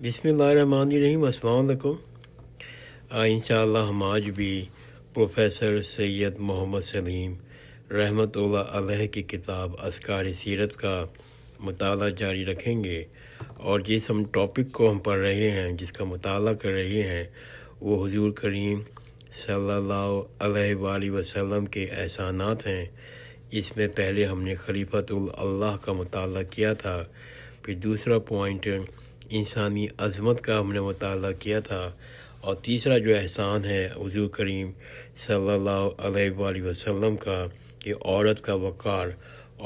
بسم اللہ الرحمن الرحیم۔ السلام علیکم۔ انشاءاللہ ہم آج بھی پروفیسر سید محمد سلیم رحمۃ اللہ علیہ کی کتاب اذکار سیرت کا مطالعہ جاری رکھیں گے، اور جس ہم ٹاپک کو ہم پڑھ رہے ہیں، جس کا مطالعہ کر رہے ہیں، وہ حضور کریم صلی اللہ علیہ وآلہ وسلم کے احسانات ہیں۔ اس میں پہلے ہم نے خلیفۃ اللہ کا مطالعہ کیا تھا، پھر دوسرا پوائنٹ انسانی عظمت کا ہم نے مطالعہ کیا تھا، اور تیسرا جو احسان ہے حضور کریم صلی اللہ علیہ وآلہ وسلم کا، کہ عورت کا وقار،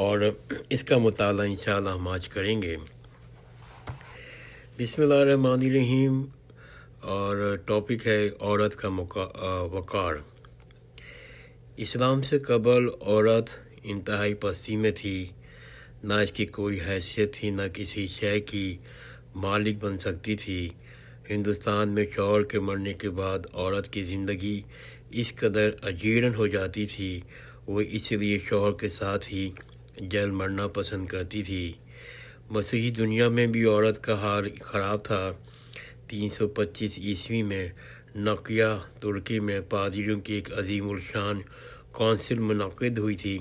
اور اس کا مطالعہ انشاءاللہ ہم آج کریں گے۔ بسم اللہ الرحمن الرحیم، اور ٹاپک ہے عورت کا وقار۔ اسلام سے قبل عورت انتہائی پستی میں تھی، نہ اس کی کوئی حیثیت تھی، نہ کسی شے کی مالک بن سکتی تھی۔ ہندوستان میں شوہر کے مرنے کے بعد عورت کی زندگی اس قدر اجیرن ہو جاتی تھی، وہ اس لیے شوہر کے ساتھ ہی جل مرنا پسند کرتی تھی۔ مسیحی دنیا میں بھی عورت کا حال خراب تھا۔ 325 عیسوی میں نقیہ ترکی میں پادریوں کی ایک عظیم الشان کونسل منعقد ہوئی تھی،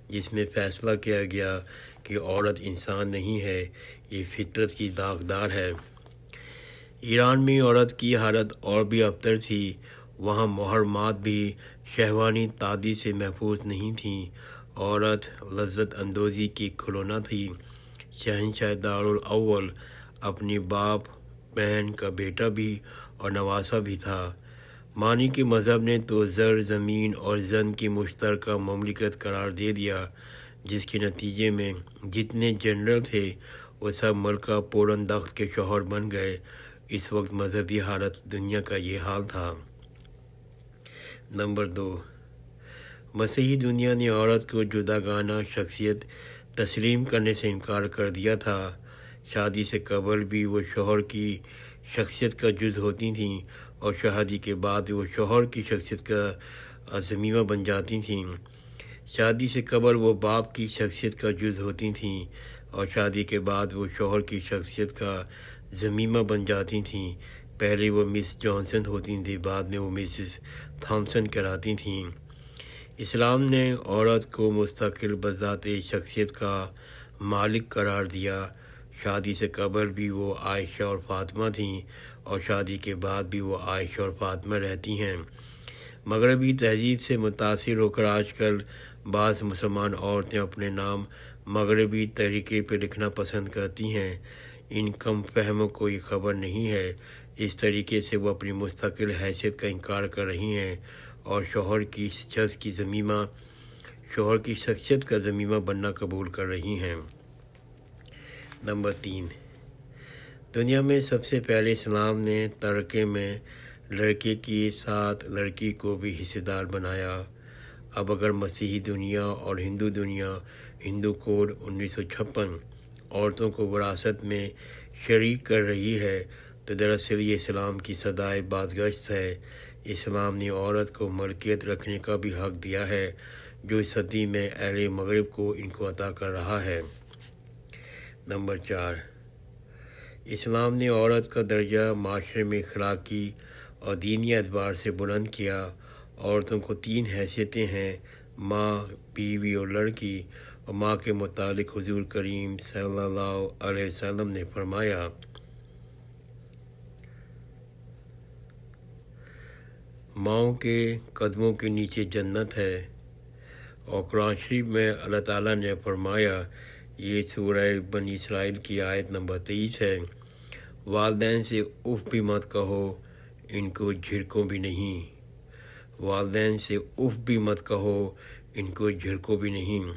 جس میں فیصلہ کیا گیا کہ عورت انسان نہیں ہے، یہ فطرت کی داغدار ہے۔ ایران میں عورت کی حالت اور بھی ابتر تھی، وہاں محرمات بھی شہوانی تعدی سے محفوظ نہیں تھیں۔ عورت لذت اندوزی کی کھلونا تھی۔ شہنشاہ دارالاول اپنی باپ بہن کا بیٹا بھی اور نواسہ بھی تھا۔ مانی کے مذہب نے تو زر، زمین اور زن کی مشترکہ مملکت قرار دے دیا، جس کے نتیجے میں جتنے جنرل تھے وہ سب ملکہ پورندخت کے شوہر بن گئے۔ اس وقت مذہبی حالت دنیا کا یہ حال تھا۔ نمبر 2، مسیحی دنیا نے عورت کو جداگانہ شخصیت تسلیم کرنے سے انکار کر دیا تھا۔ شادی سے قبل بھی وہ شوہر کی شخصیت کا جز ہوتی تھیں، اور شادی کے بعد وہ شوہر کی شخصیت کا ضمیمہ بن جاتی تھیں۔ شادی سے قبل وہ باپ کی شخصیت کا جز ہوتی تھیں، اور شادی کے بعد وہ شوہر کی شخصیت کا ضمیمہ بن جاتی تھیں۔ پہلے وہ مس جانسن ہوتی تھیں، بعد میں وہ مسز تھامسن کہلاتی تھیں۔ اسلام نے عورت کو مستقل بذات شخصیت کا مالک قرار دیا۔ شادی سے قبل بھی وہ عائشہ اور فاطمہ تھیں، اور شادی کے بعد بھی وہ عائشہ اور فاطمہ رہتی ہیں۔ مغربی تہذیب سے متاثر ہو کر آج کل بعض مسلمان عورتیں اپنے نام مغربی طریقے پہ لکھنا پسند کرتی ہیں۔ ان کم فہموں کو یہ خبر نہیں ہے، اس طریقے سے وہ اپنی مستقل حیثیت کا انکار کر رہی ہیں، اور شوہر کی شخصیت کا ضمیمہ بننا قبول کر رہی ہیں۔ نمبر 3، دنیا میں سب سے پہلے اسلام نے ترکے میں لڑکے کے ساتھ لڑکی کو بھی حصے دار بنایا۔ اب اگر مسیحی دنیا اور ہندو دنیا ہندو کوڈ 1956 عورتوں کو وراثت میں شریک کر رہی ہے، تو دراصل یہ اسلام کی صدائے بازگشت ہے۔ اسلام نے عورت کو ملکیت رکھنے کا بھی حق دیا ہے، جو اس صدی میں اہل مغرب کو ان کو عطا کر رہا ہے۔ نمبر 4، اسلام نے عورت کا درجہ معاشرے میں اخلاقی اور دینی اعتبار سے بلند کیا۔ عورتوں کو 3 حیثیتیں ہیں: ماں، بیوی اور لڑکی۔ اور ماں کے متعلق حضور کریم صلی اللہ علیہ وسلم نے فرمایا، ماؤں کے قدموں کے نیچے جنت ہے۔ اور قرآن شریف میں اللہ تعالیٰ نے فرمایا، یہ سورہ بنی اسرائیل کی آیت نمبر 23 ہے، والدین سے اف بھی مت کہو، ان کو جھڑکو بھی نہیں۔ والدین سے اف بھی مت کہو، ان کو جھڑکو بھی نہیں۔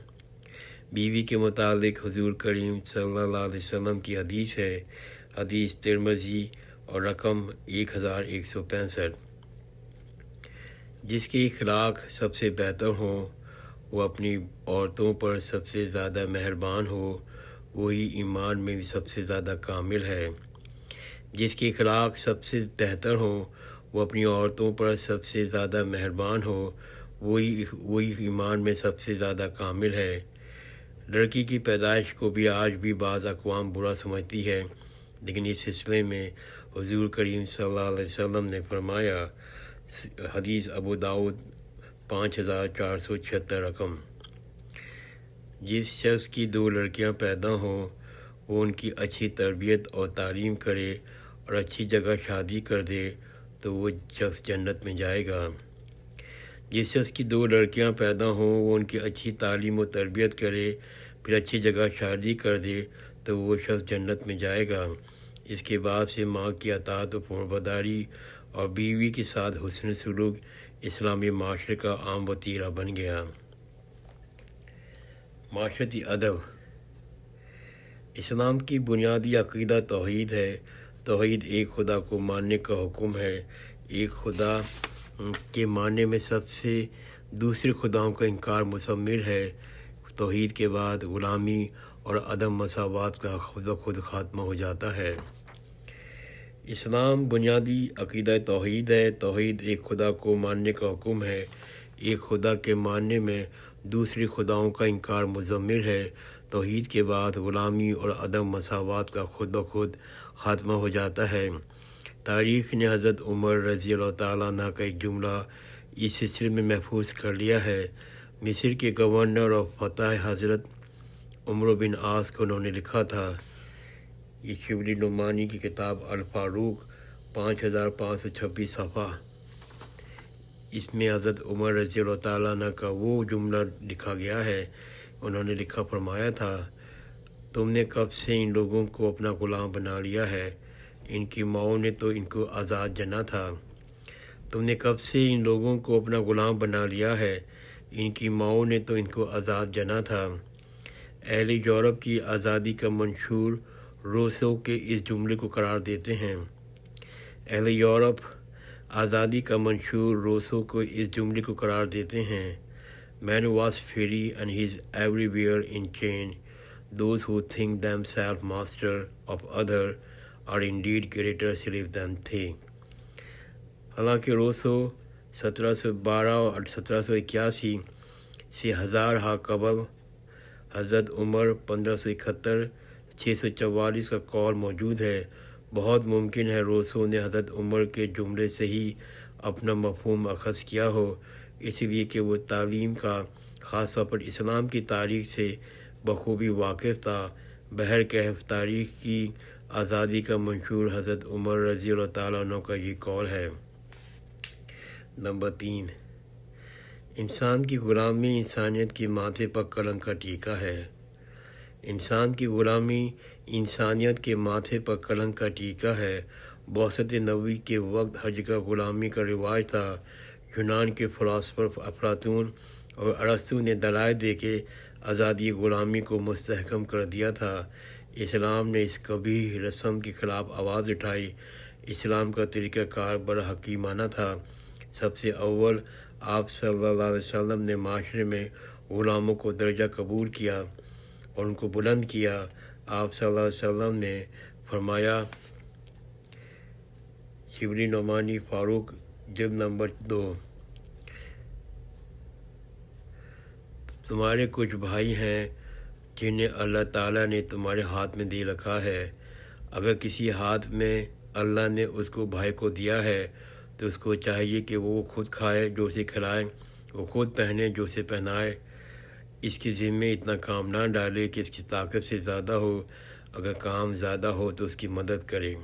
بیوی کے متعلق حضور کریم صلی اللہ علیہ وسلم کی حدیث ہے، حدیث ترمذی اور رقم 1165، جس کے اخلاق سب سے بہتر ہوں، وہ اپنی عورتوں پر سب سے زیادہ مہربان ہو، وہی ایمان میں بھی سب سے زیادہ کامل ہے۔ جس کے اخلاق سب سے بہتر ہوں، وہ اپنی عورتوں پر سب سے زیادہ مہربان ہو، وہی ایمان میں سب سے زیادہ کامل ہے۔ لڑکی کی پیدائش کو بھی آج بھی بعض اقوام برا سمجھتی ہے۔ لیکن اس سلسلے میں حضور کریم صلی اللہ علیہ وسلم نے فرمایا، حدیث ابو داؤد 5476 رقم، جس شخص کی 2 لڑکیاں پیدا ہوں وہ ان کی اچھی تربیت اور تعلیم کرے اور اچھی جگہ شادی کر دے تو وہ شخص جنت میں جائے گا۔ جس شخص کی 2 لڑکیاں پیدا ہوں وہ ان کی اچھی تعلیم و تربیت کرے پھر اچھی جگہ شادی کر دے تو وہ شخص جنت میں جائے گا۔ اس کے بعد سے ماں کی اطاعت و فرمانبرداری اور بیوی کے ساتھ حسن سلوک اسلامی معاشرے کا عام وتیرہ بن گیا۔ معاشرتی ادب۔ اسلام کی بنیادی عقیدہ توحید ہے۔ توحید ایک خدا کو ماننے کا حکم ہے۔ ایک خدا کے ماننے میں سب سے دوسرے خداؤں کا انکار مشتمل ہے۔ توحید کے بعد غلامی اور عدم مساوات کا خود بخود خاتمہ ہو جاتا ہے۔ اسلام بنیادی عقیدہ توحید ہے۔ توحید ایک خدا کو ماننے کا حکم ہے۔ ایک خدا کے ماننے میں دوسرے خداؤں کا انکار مشتمل ہے۔ توحید کے بعد غلامی اور عدم مساوات کا خود بخود خاتمہ ہو جاتا ہے۔ تاریخ نے حضرت عمر رضی اللہ تعالیٰ عنہ کا ایک جملہ اس سلسلے میں محفوظ کر لیا ہے۔ مصر کے گورنر اور فتح حضرت عمرو بن عاص کو انہوں نے لکھا تھا۔ یہ شبلی نعمانی کی کتاب الفاروق 5526 صفحہ، اس میں حضرت عمر رضی اللہ تعالیٰ عنہ کا وہ جملہ لکھا گیا ہے۔ انہوں نے لکھا فرمایا تھا، تم نے کب سے ان لوگوں کو اپنا غلام بنا لیا ہے؟ ان کی ماؤں نے تو ان کو آزاد جنا تھا۔ تم نے کب سے ان لوگوں کو اپنا غلام بنا لیا ہے؟ ان کی ماؤں نے تو ان کو آزاد جنا تھا۔ اہل یورپ کی آزادی کا منشور روسو کے اس جملے کو قرار دیتے ہیں۔ اہل یورپ آزادی کا منشور روسو کو اس جملے کو قرار دیتے ہیں، Man was free and he is everywhere in change. Those who think themselves master of others are indeed greater slaves than they. حالانکہ روسو 1712 اور 1781 سے ہزار ہا قبل حضرت عمر 1571 644 کا قول موجود ہے۔ بہت ممکن ہے روسو نے حضرت عمر کے جملے سے ہی اپنا مفہوم اخذ کیا ہو، اس لیے کہ وہ تعلیم کا خاص طور پر اسلام کی تاریخ سے بخوبی واقف تھا۔ بہرکیف تاریخ کی آزادی کا منشور حضرت عمر رضی اللہ تعالیٰ عنہ کا یہ قول ہے۔ نمبر 3، انسان کی غلامی انسانیت کے ماتھے پر کلنک کا ٹیکا ہے۔ انسان کی غلامی انسانیت کے ماتھے پر کلنک کا ٹیکا ہے۔ بعثت نبوی کے وقت ہر جگہ غلامی کا رواج تھا۔ یونان کے فلاسفر افلاطون اور ارسطو نے دلائل دے کے آزادی غلامی کو مستحکم کر دیا تھا۔ اسلام نے اس قبیح رسم کے خلاف آواز اٹھائی۔ اسلام کا طریقہ کار بڑا حکیمانہ تھا۔ سب سے اول آپ صلی اللہ علیہ وسلم نے معاشرے میں غلاموں کو درجہ قبول کیا اور ان کو بلند کیا۔ آپ صلی اللہ علیہ وسلم نے فرمایا، شبلی نعمانی فاروق جلد نمبر 2، تمہارے کچھ بھائی ہیں جنہیں اللہ تعالیٰ نے تمہارے ہاتھ میں دے رکھا ہے۔ اگر کسی ہاتھ میں اللہ نے اس کو بھائی کو دیا ہے تو اس کو چاہیے کہ وہ خود کھائے جو اسے کھلائے، وہ خود پہنے جو اسے پہنائے، اس کے ذمے اتنا کام نہ ڈالے کہ اس کی طاقت سے زیادہ ہو، اگر کام زیادہ ہو تو اس کی مدد کرے۔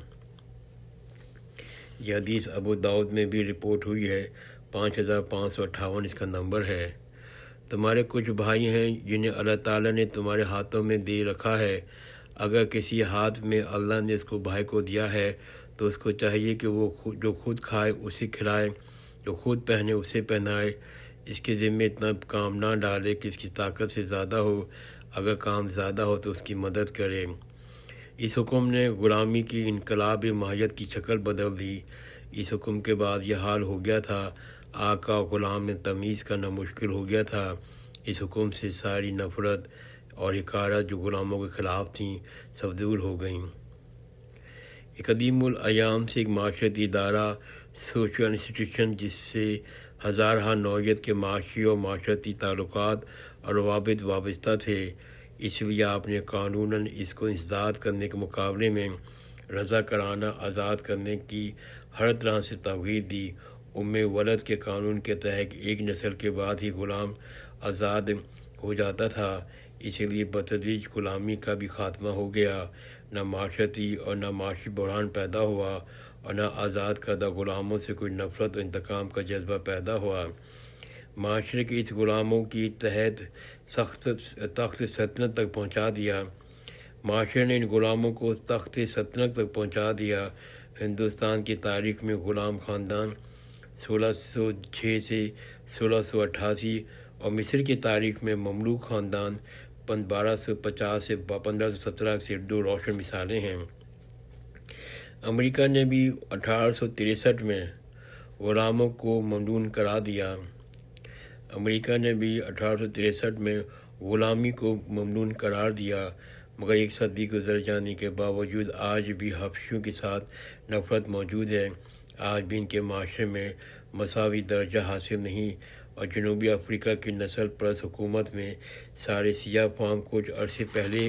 یہ حدیث ابو داؤد میں بھی رپورٹ ہوئی ہے، 5558 اس کا نمبر ہے۔ تمہارے کچھ بھائی ہیں جنہیں اللہ تعالیٰ نے تمہارے ہاتھوں میں دے رکھا ہے۔ اگر کسی ہاتھ میں اللہ نے اس کو بھائی کو دیا ہے تو اس کو چاہیے کہ وہ جو خود کھائے اسے کھلائے، جو خود پہنے اسے پہنائے، اس کے ذمے اتنا کام نہ ڈالے کہ اس کی طاقت سے زیادہ ہو، اگر کام زیادہ ہو تو اس کی مدد کرے۔ اس حکم نے غلامی کی انقلاب ماہیت کی شکل بدل دی۔ اس حکم کے بعد یہ حال ہو گیا تھا، آقا و غلام میں تمیز کرنا مشکل ہو گیا تھا۔ اس حکم سے ساری نفرت اور حقارت جو غلاموں کے خلاف تھیں سب دور ہو گئیں۔ ایک قدیم الایام سے ایک معاشرتی ادارہ، سوشل انسٹیٹیوشن، جس سے ہزارہا نوعیت کے معاشی اور معاشرتی تعلقات اور روابط وابستہ تھے، اس لیے آپ نے قانوناً اس کو انسداد کرنے کے مقابلے میں رضا کرانہ آزاد کرنے کی ہر طرح سے توحید دی۔ ولد کے قانون کے تحت ایک نسل کے بعد ہی غلام آزاد ہو جاتا تھا، اسی لیے بتدریج غلامی کا بھی خاتمہ ہو گیا۔ نہ معاشرتی اور نہ معاشی بحران پیدا ہوا اور نہ آزاد کردہ غلاموں سے کوئی نفرت اور انتقام کا جذبہ پیدا ہوا۔ معاشرے کے اس غلاموں کی تخت سلطنت تک پہنچا دیا۔ معاشرے نے ان غلاموں کو تخت سلطنت تک پہنچا دیا۔ ہندوستان کی تاریخ میں غلام خاندان 1606 سے 1688 اور مصر کی تاریخ میں مملوک خاندان 1250 سے 1517 سے دو روشن مثالیں ہیں۔ امریکہ نے بھی 1863 میں غلاموں کو ممنوع کرا دیا۔ امریکہ نے بھی 1863 میں غلامی کو ممنوع قرار دیا، مگر ایک صدی گزر جانے کے باوجود آج بھی حبشیوں کے ساتھ نفرت موجود ہے۔ آج بھی ان کے معاشرے میں مساوی درجہ حاصل نہیں، اور جنوبی افریقہ کی نسل پرست حکومت میں سارے سیاہ فام کچھ عرصے پہلے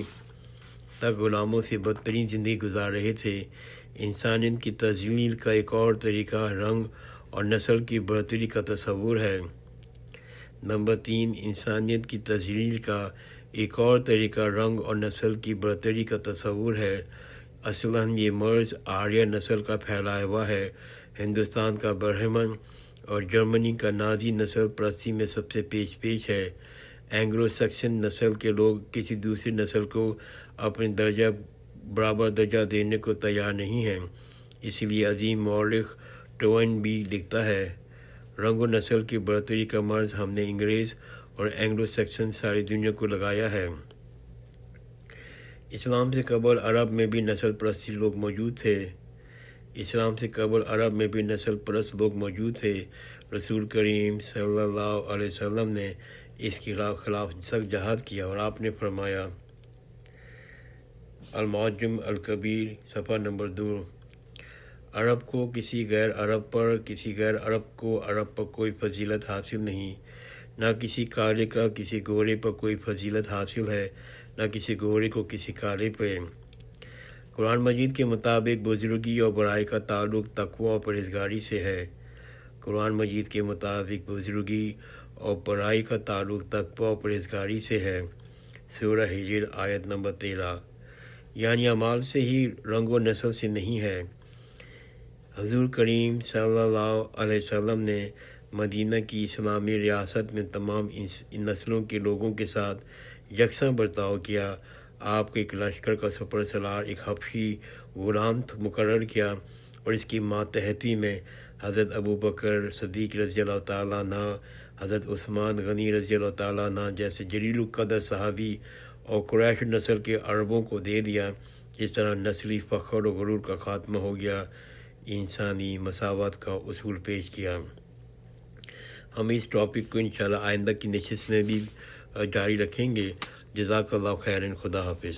تک غلاموں سے بدترین زندگی گزار رہے تھے۔ انسانیت کی تذلیل کا ایک اور طریقہ رنگ اور نسل کی برتری کا تصور ہے۔ نمبر 3، انسانیت کی تذلیل کا ایک اور طریقہ رنگ اور نسل کی برتری کا تصور ہے۔ اصلاً یہ مرض آریہ نسل کا پھیلایا ہوا ہے۔ ہندوستان کا برہمن اور جرمنی کا نازی نسل پرستی میں سب سے پیش ہے۔ اینگلو سیکسن نسل کے لوگ کسی دوسری نسل کو اپنے برابر درجہ دینے کو تیار نہیں ہیں۔ اسی لیے عظیم مورخ ٹوین بھی لکھتا ہے، رنگ و نسل کی برتری کا مرض ہم نے انگریز اور اینگلو سیکسن ساری دنیا کو لگایا ہے۔ اسلام سے قبل عرب میں بھی نسل پرستی لوگ موجود تھے۔ اسلام سے قبل عرب میں بھی نسل پرست لوگ موجود تھے۔ رسول کریم صلی اللہ علیہ وسلم نے اس کے خلاف سخت جہاد کیا، اور آپ نے فرمایا، المعجم الکبیر صفحہ نمبر 2، عرب کو کسی غیر عرب پر، کسی غیر عرب کو عرب پر کوئی فضیلت حاصل نہیں۔ نہ کسی کالے کا کسی گورے پر کوئی فضیلت حاصل ہے، نہ کسی گورے کو کسی کالے پہ۔ قرآن مجید کے مطابق بزرگی اور بڑائی کا تعلق تقوی اور پرہیزگاری سے ہے۔ قرآن مجید کے مطابق بزرگی اور بڑائی کا تعلق تقوی اور پرہیزگاری سے ہے۔ سورہ ہجر آیت نمبر 13۔ یعنی اعمال سے ہی، رنگ و نسل سے نہیں ہے۔ حضور کریم صلی اللہ علیہ وسلم نے مدینہ کی اسلامی ریاست میں تمام نسلوں کے لوگوں کے ساتھ یکساں برتاؤ کیا۔ آپ کے ایک لشکر کا سپر سالار ایک حبشی غلام مقرر کیا، اور اس کی ماتحتی میں حضرت ابوبکر صدیق رضی اللہ تعالیٰ عنہ، حضرت عثمان غنی رضی اللہ تعالیٰ عنہ جیسے جلیل القدر صحابی اور قریش نسل کے عربوں کو دے دیا۔ اس طرح نسلی فخر و غرور کا خاتمہ ہو گیا، انسانی مساوات کا اصول پیش کیا۔ ہم اس ٹاپک کو انشاءاللہ آئندہ کی نشست میں بھی جاری رکھیں گے۔ جزاک اللہ خیرن، خدا حافظ۔